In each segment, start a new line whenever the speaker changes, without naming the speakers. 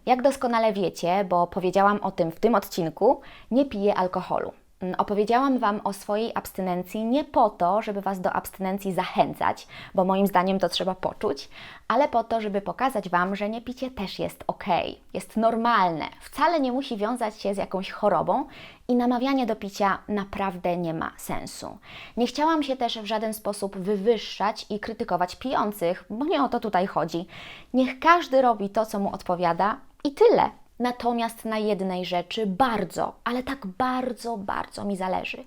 Jak doskonale wiecie, bo powiedziałam o tym w tym odcinku, nie piję alkoholu. Opowiedziałam Wam o swojej abstynencji nie po to, żeby Was do abstynencji zachęcać, bo moim zdaniem to trzeba poczuć, ale po to, żeby pokazać Wam, że nie picie też jest ok, jest normalne, wcale nie musi wiązać się z jakąś chorobą i namawianie do picia naprawdę nie ma sensu. Nie chciałam się też w żaden sposób wywyższać i krytykować pijących, bo nie o to tutaj chodzi. Niech każdy robi to, co mu odpowiada i tyle. Natomiast na jednej rzeczy bardzo, ale tak bardzo mi zależy.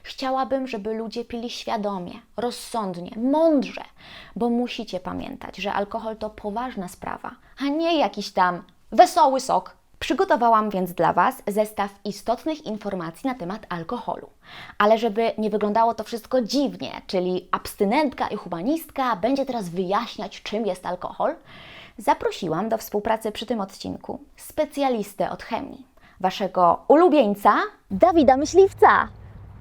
Chciałabym, żeby ludzie pili świadomie, rozsądnie, mądrze, bo musicie pamiętać, że alkohol to poważna sprawa, a nie jakiś tam wesoły sok. Przygotowałam więc dla Was zestaw istotnych informacji na temat alkoholu. Ale żeby nie wyglądało to wszystko dziwnie, czyli abstynentka i humanistka będzie teraz wyjaśniać, czym jest alkohol, zaprosiłam do współpracy przy tym odcinku specjalistę od chemii, Waszego ulubieńca, Dawida Myśliwca.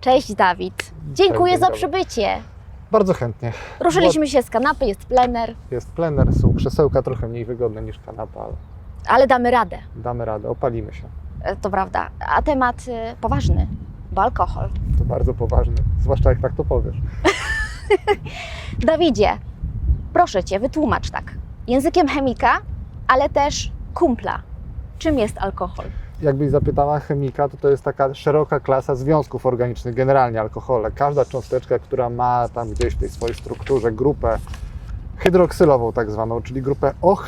Cześć Dawid, dziękuję za przybycie.
Bardzo chętnie.
Ruszyliśmy się z kanapy, jest plener,
Jest plener, są krzesełka trochę mniej wygodne niż kanapa, ale
ale damy radę,
damy radę, opalimy się.
to prawda. A temat poważny, bo alkohol.
To bardzo poważne, zwłaszcza jak tak to powiesz.
Dawidzie, proszę Cię, wytłumacz tak, językiem chemika, ale też kumpla. Czym jest alkohol?
Jakbyś zapytała chemika, to jest taka szeroka klasa związków organicznych, generalnie alkohole. Każda cząsteczka, która ma tam gdzieś w tej swojej strukturze grupę hydroksylową tak zwaną, czyli grupę OH,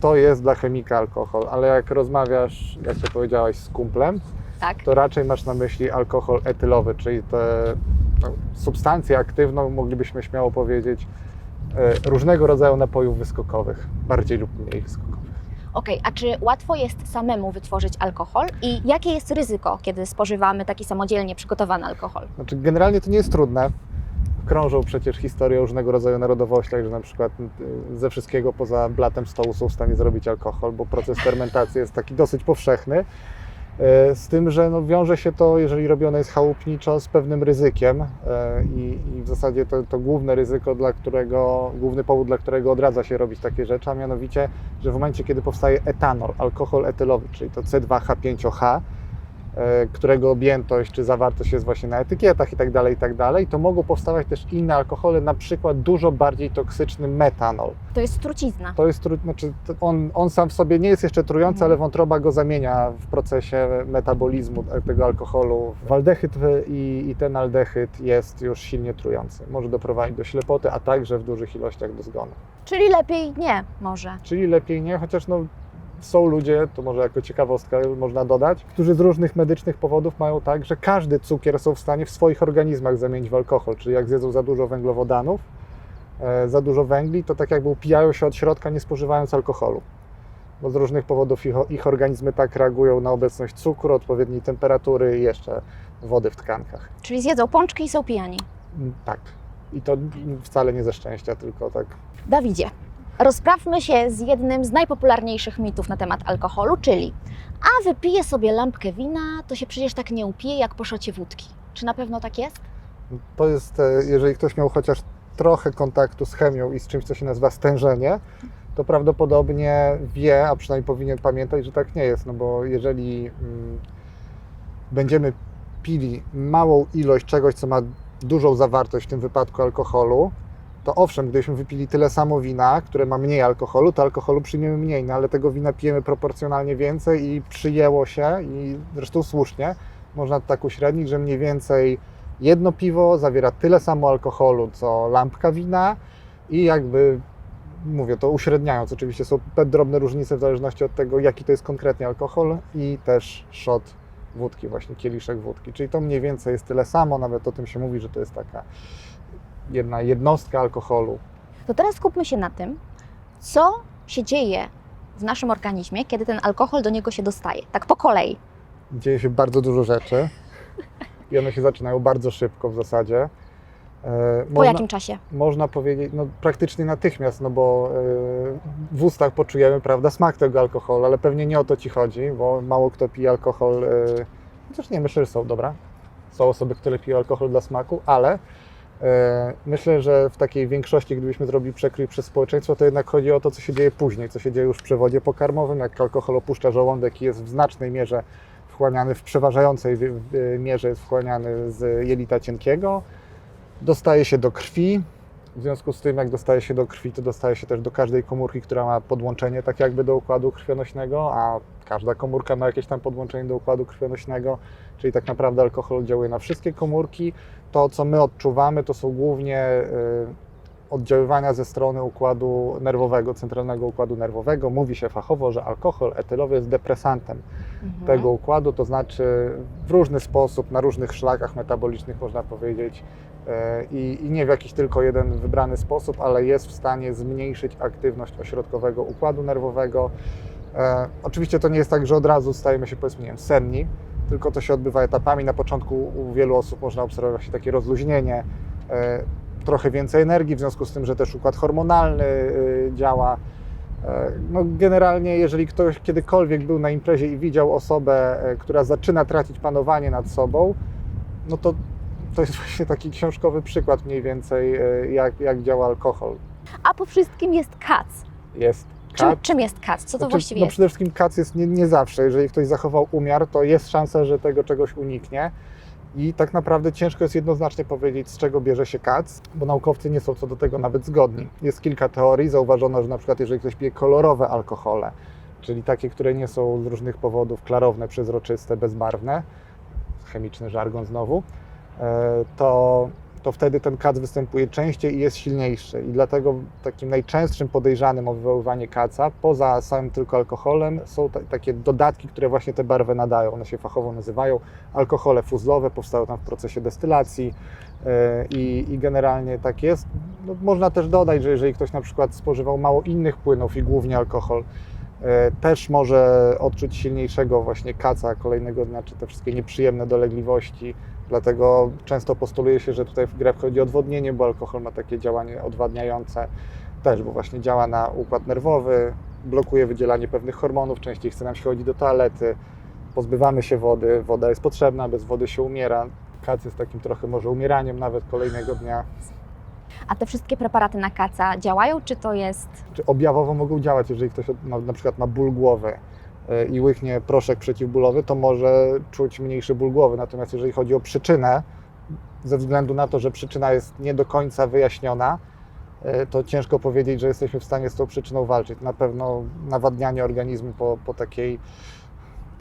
to jest dla chemika alkohol, ale jak rozmawiasz, jak to powiedziałaś, z kumplem,
Tak.
to raczej masz na myśli alkohol etylowy, czyli tę substancję aktywną, moglibyśmy śmiało powiedzieć, różnego rodzaju napojów wyskokowych, bardziej lub mniej wyskokowych.
Okej, a czy łatwo jest samemu wytworzyć alkohol i jakie jest ryzyko, kiedy spożywamy taki samodzielnie przygotowany alkohol?
Znaczy, generalnie to nie jest trudne. Krążą przecież historie o różnego rodzaju narodowościach, że na przykład ze wszystkiego poza blatem stołu są w stanie zrobić alkohol, bo proces fermentacji jest taki dosyć powszechny. Z tym, że wiąże się to, jeżeli robione jest chałupniczo, z pewnym ryzykiem i w zasadzie to główne ryzyko, główny powód, dla którego odradza się robić takie rzeczy, a mianowicie, że w momencie, kiedy powstaje etanol, alkohol etylowy, czyli to C2H5OH, którego objętość czy zawartość jest właśnie na etykietach i tak dalej, to mogą powstawać też inne alkohole, na przykład dużo bardziej toksyczny metanol.
To jest trucizna.
To jest, on sam w sobie nie jest jeszcze trujący, ale wątroba go zamienia w procesie metabolizmu tego alkoholu. Waldehyd i ten aldehyd jest już silnie trujący. Może doprowadzić do ślepoty, a także w dużych ilościach do zgonu.
Czyli lepiej nie, może.
Czyli lepiej nie, chociaż są ludzie, to może jako ciekawostkę można dodać, którzy z różnych medycznych powodów mają tak, że każdy cukier są w stanie w swoich organizmach zamienić w alkohol. Czyli jak zjedzą za dużo węglowodanów, za dużo węgli, to tak jakby upijają się od środka, nie spożywając alkoholu. Bo z różnych powodów ich organizmy tak reagują na obecność cukru, odpowiedniej temperatury i jeszcze wody w tkankach.
Czyli zjedzą pączki i są pijani.
Tak. I to wcale nie ze szczęścia, tylko tak.
Dawidzie, rozprawmy się z jednym z najpopularniejszych mitów na temat alkoholu, czyli a wypiję sobie lampkę wina, to się przecież tak nie upije jak po szocie wódki. Czy na pewno tak jest?
To jest, jeżeli ktoś miał chociaż trochę kontaktu z chemią i z czymś, co się nazywa stężenie, to prawdopodobnie wie, a przynajmniej powinien pamiętać, że tak nie jest, no bo jeżeli będziemy pili małą ilość czegoś, co ma dużą zawartość, w tym wypadku alkoholu, to owszem, gdybyśmy wypili tyle samo wina, które ma mniej alkoholu, to alkoholu przyjmiemy mniej, no ale tego wina pijemy proporcjonalnie więcej i przyjęło się, i zresztą słusznie, można to tak uśrednić, że mniej więcej jedno piwo zawiera tyle samo alkoholu, co lampka wina i jakby, mówię to uśredniając, oczywiście są drobne różnice w zależności od tego, jaki to jest konkretnie alkohol i też shot wódki, właśnie kieliszek wódki, czyli to mniej więcej jest tyle samo, nawet o tym się mówi, że to jest taka jedna jednostka alkoholu.
To teraz skupmy się na tym, co się dzieje w naszym organizmie, kiedy ten alkohol do niego się dostaje. Tak po kolei.
Dzieje się bardzo dużo rzeczy i one się zaczynają bardzo szybko w zasadzie.
Po jakim czasie?
Można powiedzieć, praktycznie natychmiast, no bo w ustach poczujemy, prawda, smak tego alkoholu, ale pewnie nie o to Ci chodzi, bo mało kto pije alkohol, chociaż nie, myślę, że są, dobra, są osoby, które piją alkohol dla smaku, ale Myślę, że w takiej większości, gdybyśmy zrobili przekrój przez społeczeństwo, to jednak chodzi o to, co się dzieje później, co się dzieje już w przewodzie pokarmowym, jak alkohol opuszcza żołądek i jest w znacznej mierze wchłaniany, w przeważającej mierze jest wchłaniany z jelita cienkiego, dostaje się do krwi. W związku z tym, jak dostaje się do krwi, to dostaje się też do każdej komórki, która ma podłączenie tak jakby do układu krwionośnego, a każda komórka ma jakieś tam podłączenie do układu krwionośnego, czyli tak naprawdę alkohol oddziałuje na wszystkie komórki. To, co my odczuwamy, to są głównie oddziaływania ze strony układu nerwowego, centralnego układu nerwowego. Mówi się fachowo, że alkohol etylowy jest depresantem tego układu, to znaczy w różny sposób, na różnych szlakach metabolicznych można powiedzieć, i nie w jakiś tylko jeden wybrany sposób, ale jest w stanie zmniejszyć aktywność ośrodkowego układu nerwowego. Oczywiście to nie jest tak, że od razu stajemy się, powiedzmy, nie wiem, senni, tylko to się odbywa etapami. Na początku u wielu osób można obserwować właśnie takie rozluźnienie, trochę więcej energii, w związku z tym, że też układ hormonalny działa. No generalnie, jeżeli ktoś kiedykolwiek był na imprezie i widział osobę, która zaczyna tracić panowanie nad sobą, no to jest właśnie taki książkowy przykład mniej więcej, jak działa alkohol.
A po wszystkim jest kac.
Jest kac.
Czym jest kac? Co to
Znaczy,
właściwie
no
jest?
przede wszystkim kac jest nie zawsze. Jeżeli ktoś zachował umiar, to jest szansa, że tego czegoś uniknie. I tak naprawdę ciężko jest jednoznacznie powiedzieć, z czego bierze się kac, bo naukowcy nie są co do tego nawet zgodni. Jest kilka teorii. Zauważono, że na przykład jeżeli ktoś pije kolorowe alkohole, czyli takie, które nie są z różnych powodów klarowne, przezroczyste, bezbarwne, chemiczny żargon znowu, to wtedy ten kac występuje częściej i jest silniejszy. I dlatego takim najczęstszym podejrzanym o wywoływanie kaca, poza samym tylko alkoholem, są takie dodatki, które właśnie tę barwę nadają. One się fachowo nazywają alkohole fuzlowe, powstały tam w procesie destylacji i generalnie tak jest. No, można też dodać, że jeżeli ktoś na przykład spożywał mało innych płynów i głównie alkohol, też może odczuć silniejszego właśnie kaca kolejnego dnia, czy te wszystkie nieprzyjemne dolegliwości. Dlatego często postuluje się, że tutaj w grę wchodzi odwodnienie, bo alkohol ma takie działanie odwadniające też, bo właśnie działa na układ nerwowy, blokuje wydzielanie pewnych hormonów, częściej chce nam się chodzić do toalety, pozbywamy się wody, woda jest potrzebna, bez wody się umiera. Kac jest takim trochę może umieraniem nawet kolejnego dnia.
A te wszystkie preparaty na kaca działają, czy to jest...
Czy objawowo mogą działać, jeżeli ktoś na przykład ma ból głowy i łyknie proszek przeciwbólowy, to może czuć mniejszy ból głowy. Natomiast jeżeli chodzi o przyczynę, ze względu na to, że przyczyna jest nie do końca wyjaśniona, to ciężko powiedzieć, że jesteśmy w stanie z tą przyczyną walczyć. Na pewno nawadnianie organizmu po takiej,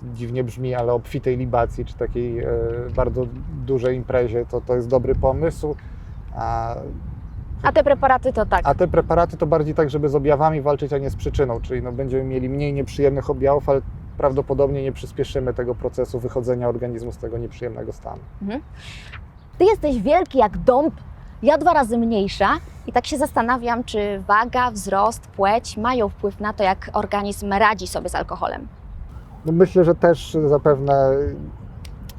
dziwnie brzmi, ale obfitej libacji, czy takiej bardzo dużej imprezie, to jest dobry pomysł.
A te preparaty to tak.
A te preparaty to bardziej tak, żeby z objawami walczyć, a nie z przyczyną, czyli no będziemy mieli mniej nieprzyjemnych objawów, ale prawdopodobnie nie przyspieszymy tego procesu wychodzenia organizmu z tego nieprzyjemnego stanu.
Ty jesteś wielki jak dąb, ja 2 razy mniejsza i tak się zastanawiam, czy waga, wzrost, płeć mają wpływ na to, jak organizm radzi sobie z alkoholem.
No myślę, że też zapewne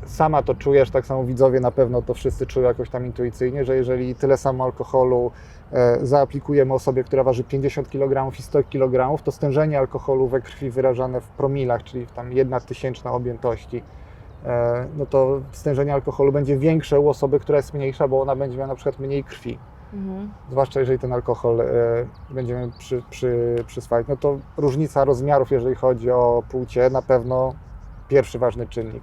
sama to czujesz, tak samo widzowie na pewno to wszyscy czują jakoś tam intuicyjnie, że jeżeli tyle samo alkoholu zaaplikujemy osobie, która waży 50 kg i 100 kg, to stężenie alkoholu we krwi wyrażane w promilach, czyli w tam 1/1000 objętości, no to stężenie alkoholu będzie większe u osoby, która jest mniejsza, bo ona będzie miała na przykład mniej krwi. Zwłaszcza jeżeli ten alkohol będziemy przyswajać, no to różnica rozmiarów, jeżeli chodzi o płcie, na pewno pierwszy ważny czynnik.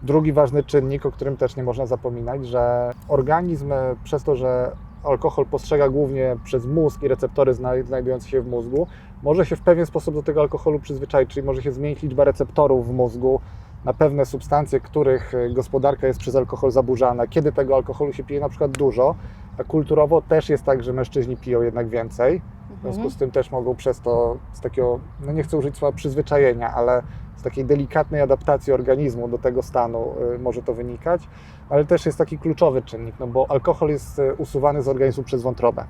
Drugi ważny czynnik, o którym też nie można zapominać, że organizm przez to, że alkohol postrzega głównie przez mózg i receptory znajdujące się w mózgu, może się w pewien sposób do tego alkoholu przyzwyczaić, czyli może się zmienić liczba receptorów w mózgu na pewne substancje, których gospodarka jest przez alkohol zaburzana. Kiedy tego alkoholu się pije na przykład dużo, a kulturowo też jest tak, że mężczyźni piją jednak więcej. W związku z tym też mogą przez to z takiego, no nie chcę użyć słowa przyzwyczajenia, ale z takiej delikatnej adaptacji organizmu do tego stanu może to wynikać, ale też jest taki kluczowy czynnik, no bo alkohol jest usuwany z organizmu przez wątrobę.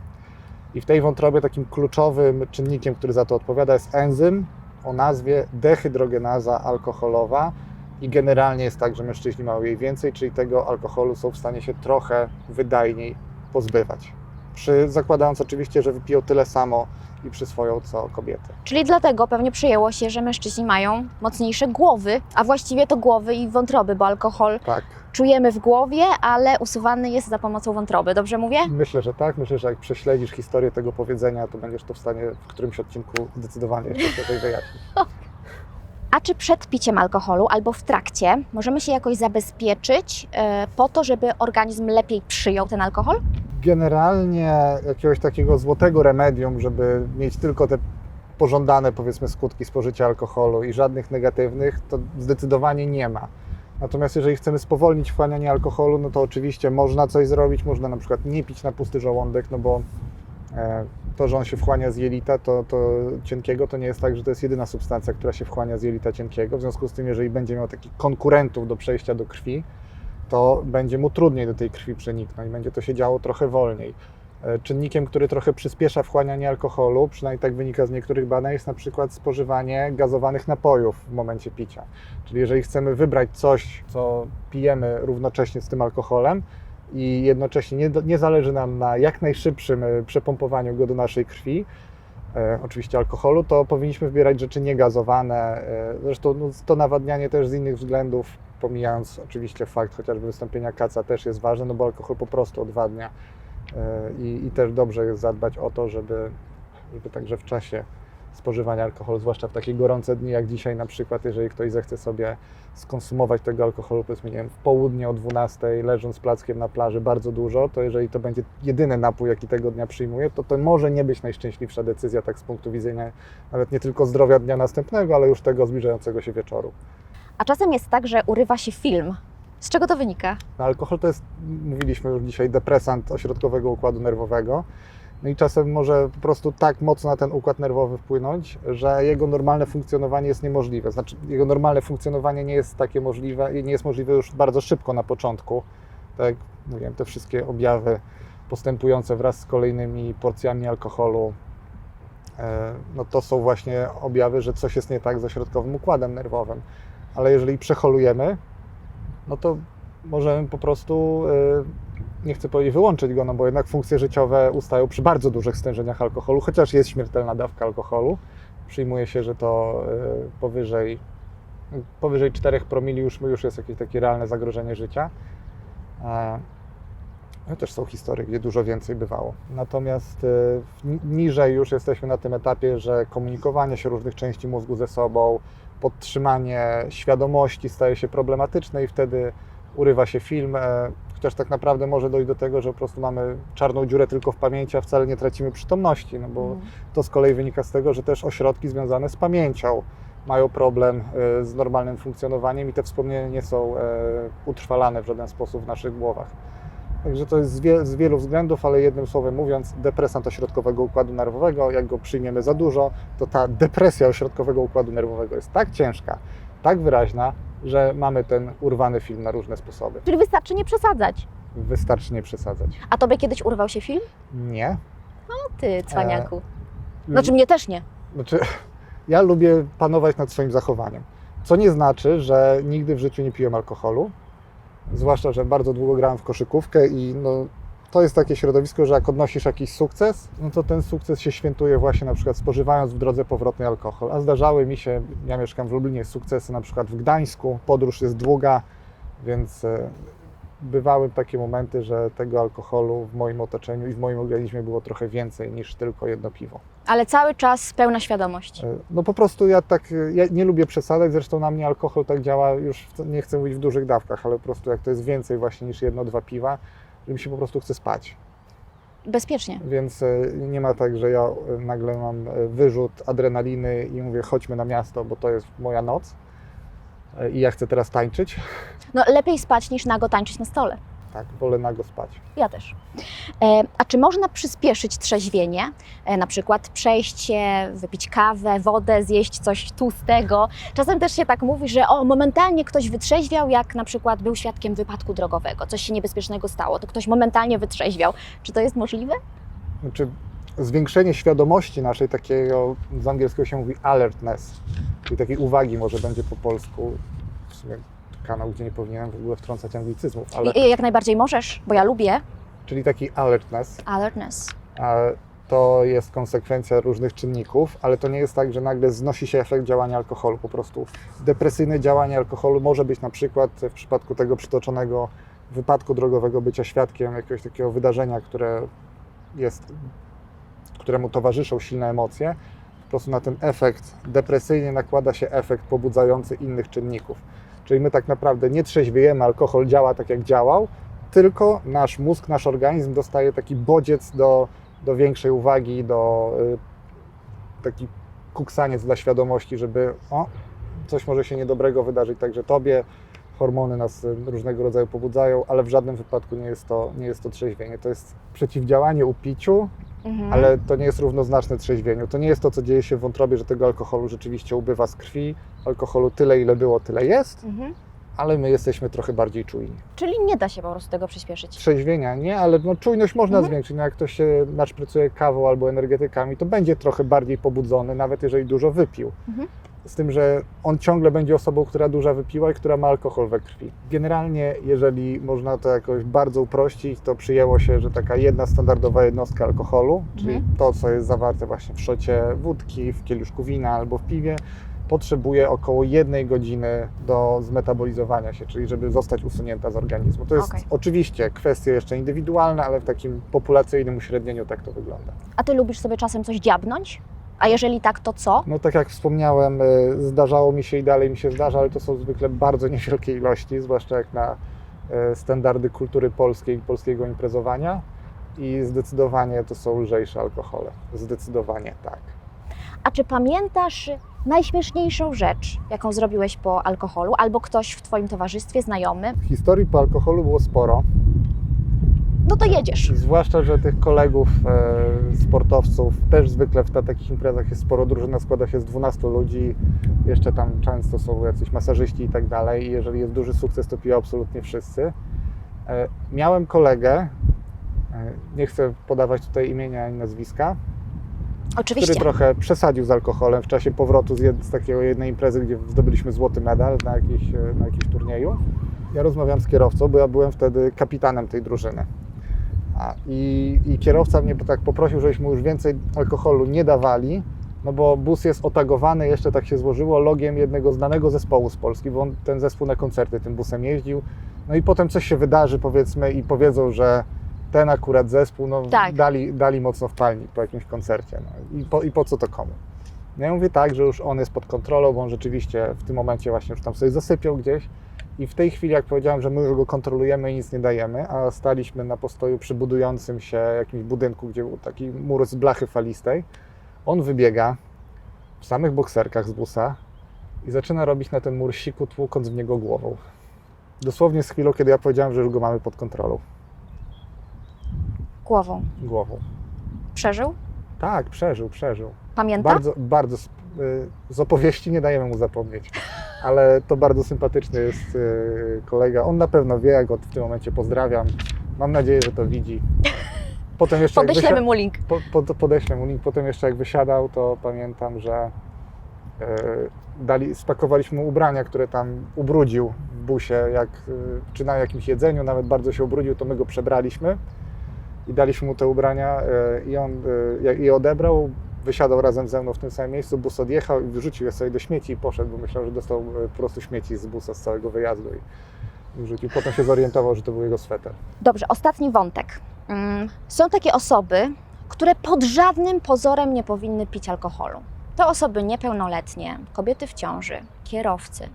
I w tej wątrobie takim kluczowym czynnikiem, który za to odpowiada, jest enzym o nazwie dehydrogenaza alkoholowa i generalnie jest tak, że mężczyźni mają jej więcej, czyli tego alkoholu są w stanie się trochę wydajniej pozbywać. Zakładając oczywiście, że wypiją tyle samo i przyswoją co kobiety.
Czyli dlatego pewnie przyjęło się, że mężczyźni mają mocniejsze głowy, a właściwie to głowy i wątroby, bo alkohol
Tak,
czujemy w głowie, ale usuwany jest za pomocą wątroby. Dobrze mówię?
myślę, że tak. Myślę, że jak prześledzisz historię tego powiedzenia, to będziesz to w stanie w którymś odcinku zdecydowanie jeszcze tutaj wyjaśnić.
A czy przed piciem alkoholu albo w trakcie możemy się jakoś zabezpieczyć po to, żeby organizm lepiej przyjął ten alkohol?
Generalnie jakiegoś takiego złotego remedium, żeby mieć tylko te pożądane, powiedzmy, skutki spożycia alkoholu i żadnych negatywnych, to zdecydowanie nie ma. Natomiast jeżeli chcemy spowolnić wchłanianie alkoholu, no to oczywiście można coś zrobić, można na przykład nie pić na pusty żołądek, no bo to, że on się wchłania z jelita to cienkiego, to nie jest tak, że to jest jedyna substancja, która się wchłania z jelita cienkiego. W związku z tym, jeżeli będzie miał takich konkurentów do przejścia do krwi, to będzie mu trudniej do tej krwi przeniknąć, będzie to się działo trochę wolniej. Czynnikiem, który trochę przyspiesza wchłanianie alkoholu, przynajmniej tak wynika z niektórych badań, jest na przykład spożywanie gazowanych napojów w momencie picia. Czyli jeżeli chcemy wybrać coś, co pijemy równocześnie z tym alkoholem i jednocześnie nie zależy nam na jak najszybszym przepompowaniu go do naszej krwi, oczywiście alkoholu, to powinniśmy wybierać rzeczy niegazowane. Zresztą to nawadnianie też z innych względów, pomijając oczywiście fakt chociażby wystąpienia kaca, też jest ważne, no bo alkohol po prostu odwadnia. I też dobrze jest zadbać o to, żeby także w czasie spożywania alkoholu, zwłaszcza w takie gorące dni jak dzisiaj na przykład, jeżeli ktoś zechce sobie skonsumować tego alkoholu, powiedzmy, nie wiem, w południe o 12, leżąc plackiem na plaży bardzo dużo, to jeżeli to będzie jedyny napój, jaki tego dnia przyjmuje, to może nie być najszczęśliwsza decyzja tak z punktu widzenia nawet nie tylko zdrowia dnia następnego, ale już tego zbliżającego się wieczoru.
A czasem jest tak, że urywa się film. Z czego to wynika?
No, alkohol to jest, mówiliśmy już dzisiaj, depresant ośrodkowego układu nerwowego. No i czasem może po prostu tak mocno na ten układ nerwowy wpłynąć, że jego normalne funkcjonowanie jest niemożliwe. Znaczy, jego normalne funkcjonowanie nie jest takie możliwe i nie jest możliwe już bardzo szybko na początku. Tak jak mówiłem, te wszystkie objawy postępujące wraz z kolejnymi porcjami alkoholu, no to są właśnie objawy, że coś jest nie tak z ośrodkowym układem nerwowym. Ale jeżeli przeholujemy, no to możemy po prostu, nie chcę powiedzieć wyłączyć go, no bo jednak funkcje życiowe ustają przy bardzo dużych stężeniach alkoholu, chociaż jest śmiertelna dawka alkoholu. Przyjmuje się, że to powyżej 4 promili już jest jakieś takie realne zagrożenie życia. No też są historie, gdzie dużo więcej bywało. Natomiast niżej już jesteśmy na tym etapie, że komunikowanie się różnych części mózgu ze sobą, podtrzymanie świadomości staje się problematyczne i wtedy urywa się film, chociaż tak naprawdę może dojść do tego, że po prostu mamy czarną dziurę tylko w pamięci, a wcale nie tracimy przytomności, no bo to z kolei wynika z tego, że też ośrodki związane z pamięcią mają problem z normalnym funkcjonowaniem i te wspomnienia nie są utrwalane w żaden sposób w naszych głowach. Także to jest z wielu względów, ale jednym słowem mówiąc, depresant ośrodkowego układu nerwowego, jak go przyjmiemy za dużo, to ta depresja ośrodkowego układu nerwowego jest tak ciężka, tak wyraźna, że mamy ten urwany film na różne sposoby.
Czyli wystarczy nie przesadzać.
Wystarczy nie przesadzać.
A tobie kiedyś urwał się film?
Nie.
Ty, cwaniaku. Znaczy mnie też nie.
Znaczy, ja lubię panować nad swoim zachowaniem, co nie znaczy, że nigdy w życiu nie piłem alkoholu. Zwłaszcza, że bardzo długo grałem w koszykówkę i no, to jest takie środowisko, że jak odnosisz jakiś sukces, no to ten sukces się świętuje właśnie na przykład spożywając w drodze powrotnej alkohol. A zdarzały mi się, ja mieszkam w Lublinie, sukcesy na przykład w Gdańsku, podróż jest długa, więc bywały takie momenty, że tego alkoholu w moim otoczeniu i w moim organizmie było trochę więcej niż tylko jedno piwo.
Ale cały czas pełna świadomość.
No po prostu ja nie lubię przesadzać, zresztą na mnie alkohol tak działa, już nie chcę mówić w dużych dawkach, ale po prostu jak to jest więcej właśnie niż 1-2 piwa, że mi się po prostu chce spać.
Bezpiecznie.
Więc nie ma tak, że ja nagle mam wyrzut adrenaliny i mówię chodźmy na miasto, bo to jest moja noc i ja chcę teraz tańczyć.
No lepiej spać niż nago tańczyć na stole.
Tak, wolę nago spać.
Ja też. A czy można przyspieszyć trzeźwienie? Na przykład przejść się, wypić kawę, wodę, zjeść coś tłustego. Czasem też się tak mówi, że momentalnie ktoś wytrzeźwiał, jak na przykład był świadkiem wypadku drogowego, coś się niebezpiecznego stało, to ktoś momentalnie wytrzeźwiał. Czy to jest możliwe?
Znaczy, zwiększenie świadomości naszej, takiego, z angielskiego się mówi alertness, czyli takiej uwagi może będzie po polsku, w sumie kanał, gdzie nie powinienem w ogóle wtrącać anglicyzmów, ale...
I jak najbardziej możesz, bo ja lubię.
Czyli taki alertness.
Alertness.
to jest konsekwencja różnych czynników, ale to nie jest tak, że nagle znosi się efekt działania alkoholu. Po prostu depresyjne działanie alkoholu może być na przykład w przypadku tego przytoczonego wypadku drogowego, bycia świadkiem jakiegoś takiego wydarzenia, któremu towarzyszą silne emocje. Po prostu na ten efekt depresyjny nakłada się efekt pobudzający innych czynników. Czyli my tak naprawdę nie trzeźwiejemy, alkohol działa tak jak działał, tylko nasz mózg, nasz organizm dostaje taki bodziec do większej uwagi, taki kuksaniec dla świadomości, żeby coś może się niedobrego wydarzyć także tobie. Hormony nas różnego rodzaju pobudzają, ale w żadnym wypadku nie jest to trzeźwienie. To jest przeciwdziałanie upiciu, ale to nie jest równoznaczne trzeźwieniu. To nie jest to, co dzieje się w wątrobie, że tego alkoholu rzeczywiście ubywa z krwi. Alkoholu tyle, ile było, tyle jest, ale my jesteśmy trochę bardziej czujni.
Czyli nie da się po prostu tego przyspieszyć.
Trzeźwienia nie, ale czujność można zwiększyć. Jak ktoś się naszprycuje kawą albo energetykami, to będzie trochę bardziej pobudzony, nawet jeżeli dużo wypił. Z tym, że on ciągle będzie osobą, która dużo wypiła i która ma alkohol we krwi. Generalnie, jeżeli można to jakoś bardzo uprościć, to przyjęło się, że taka jedna standardowa jednostka alkoholu, czyli to, co jest zawarte właśnie w szocie wódki, w kieliszku wina albo w piwie, potrzebuje około 1 godziny do zmetabolizowania się, czyli żeby zostać usunięta z organizmu. To jest oczywiście kwestia jeszcze indywidualna, ale w takim populacyjnym uśrednieniu tak to wygląda.
A Ty lubisz sobie czasem coś dziabnąć? A jeżeli tak, to co?
No tak jak wspomniałem, zdarzało mi się i dalej mi się zdarza, ale to są zwykle bardzo niewielkie ilości, zwłaszcza jak na standardy kultury polskiej i polskiego imprezowania i zdecydowanie to są lżejsze alkohole. Zdecydowanie tak.
A czy pamiętasz najśmieszniejszą rzecz, jaką zrobiłeś po alkoholu, albo ktoś w Twoim towarzystwie, znajomy?
Historii po alkoholu było sporo.
No to jedziesz.
I zwłaszcza, że tych kolegów, sportowców też zwykle na takich imprezach jest sporo. Drużyna składa się z 12 ludzi, jeszcze tam często są jacyś masażyści i tak dalej. I jeżeli jest duży sukces, to piją absolutnie wszyscy. Miałem kolegę, nie chcę podawać tutaj imienia ani nazwiska,
Oczywiście.
który trochę przesadził z alkoholem w czasie powrotu z takiej jednej imprezy, gdzie zdobyliśmy złoty medal na jakimś turnieju. Ja rozmawiam z kierowcą, bo ja byłem wtedy kapitanem tej drużyny. I kierowca mnie tak poprosił, żebyśmy już więcej alkoholu nie dawali, no bo bus jest otagowany, jeszcze tak się złożyło, logiem jednego znanego zespołu z Polski, bo ten zespół na koncerty tym busem jeździł. No i potem coś się wydarzy, powiedzmy, i powiedzą, że ten akurat zespół dali mocno w palnik po jakimś koncercie. No. I po co to komu? No ja mówię tak, że już on jest pod kontrolą, bo on rzeczywiście w tym momencie właśnie już tam sobie zasypiał gdzieś. I w tej chwili, jak powiedziałem, że my już go kontrolujemy i nic nie dajemy, a staliśmy na postoju przy budującym się jakimś budynku, gdzie był taki mur z blachy falistej, on wybiega w samych bokserkach z busa i zaczyna robić na ten mur siku, tłukąc w niego głową. Dosłownie z chwilą, kiedy ja powiedziałem, że już go mamy pod kontrolą. Głową.
Przeżył?
Tak, przeżył.
Pamięta?
Bardzo z opowieści nie dajemy mu zapomnieć, ale to bardzo sympatyczny jest kolega. On na pewno wie, ja go w tym momencie pozdrawiam. Mam nadzieję, że to widzi. Potem jeszcze
Podeślemy mu link.
Podeślę mu link. Potem jeszcze jak wysiadał, to pamiętam, że spakowaliśmy mu ubrania, które tam ubrudził w busie, czy na jakimś jedzeniu, nawet bardzo się ubrudził, to my go przebraliśmy i daliśmy mu te ubrania i on je odebrał, wysiadał razem ze mną w tym samym miejscu, bus odjechał i wyrzucił je sobie do śmieci i poszedł, bo myślał, że dostał po prostu śmieci z busa, z całego wyjazdu i wrzucił. Potem się zorientował, że to był jego sweter.
Dobrze, ostatni wątek. Są takie osoby, które pod żadnym pozorem nie powinny pić alkoholu. To osoby niepełnoletnie, kobiety w ciąży, kierowcy.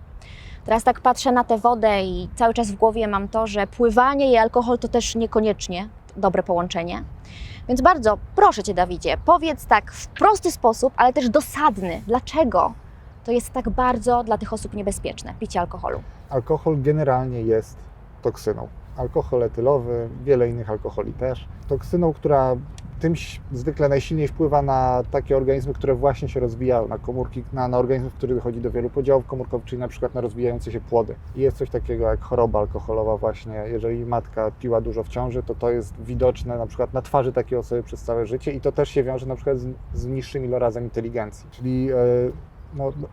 Teraz tak patrzę na tę wodę i cały czas w głowie mam to, że pływanie i alkohol to też niekoniecznie dobre połączenie. Więc bardzo proszę Cię, Dawidzie, powiedz tak w prosty sposób, ale też dosadny. Dlaczego to jest tak bardzo dla tych osób niebezpieczne, picie alkoholu?
Alkohol generalnie jest toksyną. Alkohol etylowy, wiele innych alkoholi też. Toksyną, która tym zwykle najsilniej wpływa na takie organizmy, które właśnie się rozwijają, na komórki, na organizmy, w których dochodzi do wielu podziałów komórkowych, czyli na przykład na rozwijające się płody. I jest coś takiego jak choroba alkoholowa właśnie. Jeżeli matka piła dużo w ciąży, to jest widoczne na przykład na twarzy takiej osoby przez całe życie i to też się wiąże na przykład z niższym ilorazem inteligencji. Czyli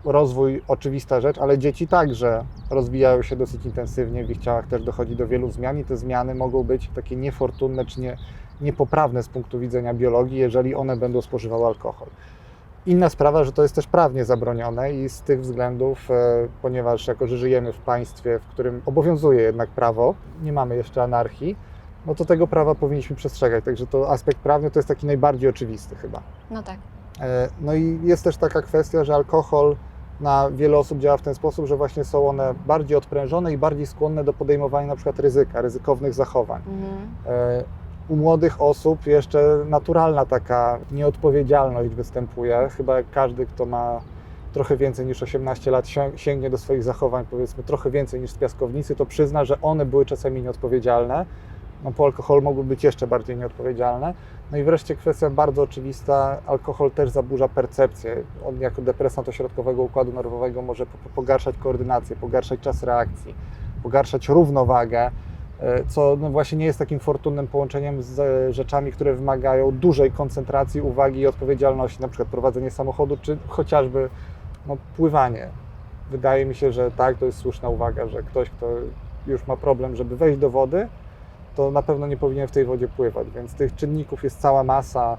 rozwój oczywista rzecz, ale dzieci także rozwijają się dosyć intensywnie, w ich ciałach też dochodzi do wielu zmian i te zmiany mogą być takie niefortunne czy niepoprawne z punktu widzenia biologii, jeżeli one będą spożywały alkohol. Inna sprawa, że to jest też prawnie zabronione i z tych względów, ponieważ jako, że żyjemy w państwie, w którym obowiązuje jednak prawo, nie mamy jeszcze anarchii, no to tego prawa powinniśmy przestrzegać. Także to aspekt prawny to jest taki najbardziej oczywisty chyba.
No tak.
No i jest też taka kwestia, że alkohol na wiele osób działa w ten sposób, że właśnie są one bardziej odprężone i bardziej skłonne do podejmowania na przykład ryzykownych zachowań. U młodych osób jeszcze naturalna taka nieodpowiedzialność występuje. Chyba każdy, kto ma trochę więcej niż 18 lat, sięgnie do swoich zachowań, powiedzmy trochę więcej niż z piaskownicy, to przyzna, że one były czasami nieodpowiedzialne. No, po alkoholu mogły być jeszcze bardziej nieodpowiedzialne. No i wreszcie kwestia bardzo oczywista, alkohol też zaburza percepcję. On jako depresant ośrodkowego układu nerwowego może pogarszać koordynację, pogarszać czas reakcji, pogarszać równowagę, co no właśnie nie jest takim fortunnym połączeniem z rzeczami, które wymagają dużej koncentracji, uwagi i odpowiedzialności, na przykład prowadzenie samochodu, czy chociażby no, pływanie. Wydaje mi się, że tak, to jest słuszna uwaga, że ktoś, kto już ma problem, żeby wejść do wody, to na pewno nie powinien w tej wodzie pływać, więc tych czynników jest cała masa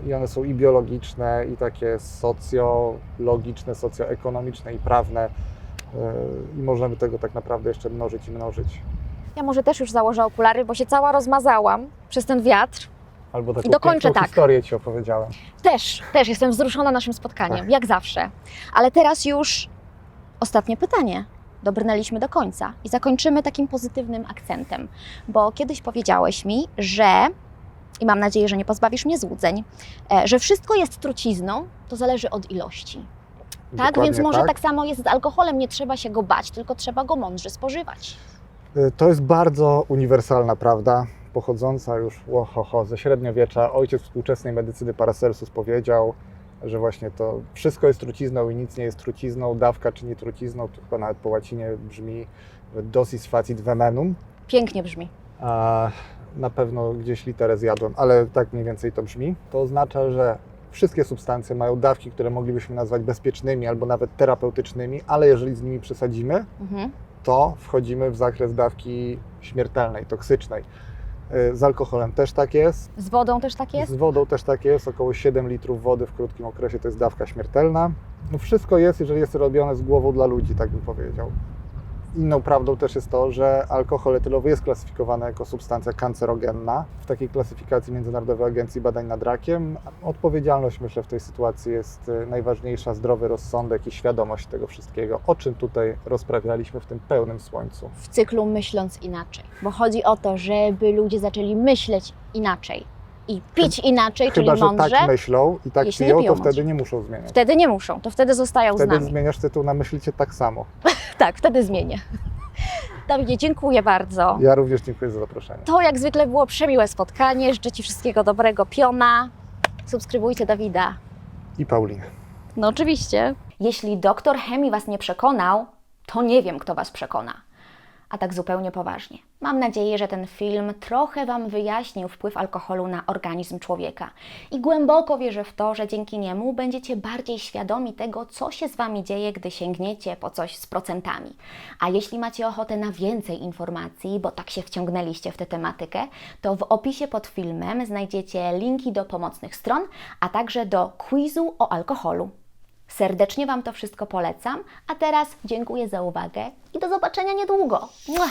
i one są i biologiczne, i takie socjologiczne, socjoekonomiczne i prawne i możemy tego tak naprawdę jeszcze mnożyć i mnożyć.
Ja może też już założę okulary, bo się cała rozmazałam przez ten wiatr.
Albo taką
I dokończę
piękną
tak.
historię Ci opowiedziałem.
Też jestem wzruszona naszym spotkaniem,
Tak.
jak zawsze. Ale teraz już ostatnie pytanie. Dobrnęliśmy do końca i zakończymy takim pozytywnym akcentem, bo kiedyś powiedziałeś mi, że, i mam nadzieję, że nie pozbawisz mnie złudzeń, że wszystko jest trucizną, to zależy od ilości. Tak,
Dokładnie
więc może
tak.
tak samo jest z alkoholem, nie trzeba się go bać, tylko trzeba go mądrze spożywać.
To jest bardzo uniwersalna prawda, pochodząca już ze średniowiecza. Ojciec współczesnej medycyny Paracelsus powiedział, że właśnie to wszystko jest trucizną i nic nie jest trucizną, dawka czyni trucizną, to chyba nawet po łacinie brzmi dosis facit vemenum.
Pięknie brzmi.
A na pewno gdzieś literę zjadłem, ale tak mniej więcej to brzmi. To oznacza, że wszystkie substancje mają dawki, które moglibyśmy nazwać bezpiecznymi albo nawet terapeutycznymi, ale jeżeli z nimi przesadzimy, to wchodzimy w zakres dawki śmiertelnej, toksycznej. Z alkoholem też tak jest.
Z wodą też tak jest?
Z wodą też tak jest. Około 7 litrów wody w krótkim okresie to jest dawka śmiertelna. No wszystko jest, jeżeli jest robione z głową dla ludzi, tak bym powiedział. Inną prawdą też jest to, że alkohol etylowy jest klasyfikowany jako substancja kancerogenna. W takiej klasyfikacji Międzynarodowej Agencji Badań nad Rakiem odpowiedzialność, myślę, w tej sytuacji jest najważniejsza, zdrowy rozsądek i świadomość tego wszystkiego, o czym tutaj rozprawialiśmy w tym pełnym słońcu.
W cyklu Myśląc Inaczej, bo chodzi o to, żeby ludzie zaczęli myśleć inaczej i pić inaczej,
Chyba,
czyli
że
mądrze.
tak myślą i tak
jeśli nie
piją,
piją
to wtedy
mądrze.
nie muszą zmieniać.
Wtedy nie muszą, to wtedy zostają z
Wtedy
nami.
zmieniasz tytuł na Myślicie tak samo.
Tak, wtedy zmienię. Dawidzie, dziękuję bardzo.
Ja również dziękuję za zaproszenie.
To jak zwykle było przemiłe spotkanie. Życzę Ci wszystkiego dobrego, piona. Subskrybujcie Dawida.
I Paulinę.
No oczywiście. Jeśli doktor chemii Was nie przekonał, to nie wiem, kto Was przekona. A tak zupełnie poważnie. Mam nadzieję, że ten film trochę Wam wyjaśnił wpływ alkoholu na organizm człowieka. I głęboko wierzę w to, że dzięki niemu będziecie bardziej świadomi tego, co się z Wami dzieje, gdy sięgniecie po coś z procentami. A jeśli macie ochotę na więcej informacji, bo tak się wciągnęliście w tę tematykę, to w opisie pod filmem znajdziecie linki do pomocnych stron, a także do quizu o alkoholu. Serdecznie Wam to wszystko polecam, a teraz dziękuję za uwagę i do zobaczenia niedługo. Mua!